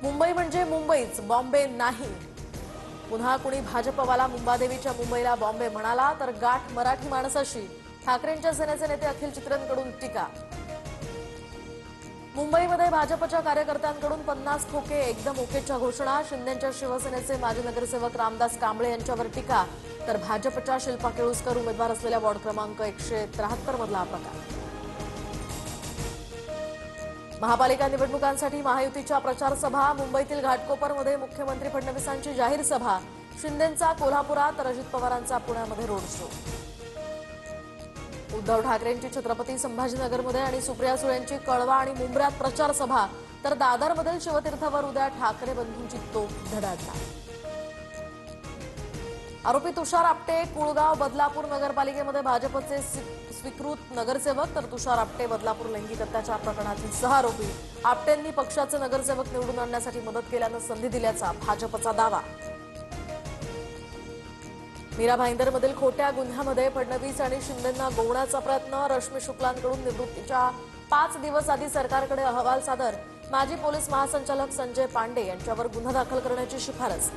मुंबई म्हणजे मुंबईच, बॉम्बे नाही। पुन्हा कुणी भाजपवाला मुंबादेवीच्या मुंबईला बॉम्बे म्हणाला तर गाठ मराठी माणसाशी। ठाकरेंच्या सेनेचे नेते अखिल चित्रेंकडून टीका। मुंबईमध्ये भाजपच्या कार्यकर्त्यांकडून 50 खोके एकदम ओकेच्या घोषणा। शिंदेच्या शिवसेनेचे माजी नगरसेवक रामदास कांबळे यांच्यावर टीका। तर भाजपच्या शिल्पा केळुसकर उमेदवार असलेल्या वॉर्ड क्रमांक 173 मधला प्रकार। महापालिका निवडणुकांसाठी महायुतीच्या प्रचार सभा। मुंबईतील घाटकोपरमध्ये मुख्यमंत्री फडणवीसांची जाहीर सभा। शिंदेचा कोल्हापुरात तर अजित पवारांचा पुण्यामध्ये रोड शो। उद्धव ठाकरेंची छत्रपती संभाजीनगरमध्ये आणि सुप्रिया सुळेंची कळवा आणि मुंब्र्यात प्रचार सभा। तर दादरमधील शिवतीर्थवर उद्या ठाकरे बंधूंची तोफ धडाडणार। आरोपी तुषार आपटे कुळगाव बदलापूर नगरपालिकेमध्ये भाजपचे स्वीकृत नगरसेवक। तर तुषार आपटे बदलापूर लैंगिक अत्याचार प्रकरणातील 6 आरोपी। आपटेंनी पक्षाचे नगरसेवक निवडून आणण्यासाठी मदत केल्यानं संधी दिल्याचा भाजपचा दावा। मीरा भाईंदरमधील खोट्या गुन्ह्यामध्ये फडणवीस आणि शिंदेंना गोवण्याचा प्रयत्न। रश्मी शुक्लांकडून निवृत्तीच्या 5 दिवस आधी सरकारकडे अहवाल सादर। माजी पोलीस महासंचालक संजय पांडे यांच्यावर गुन्हा दाखल करण्याची शिफारस।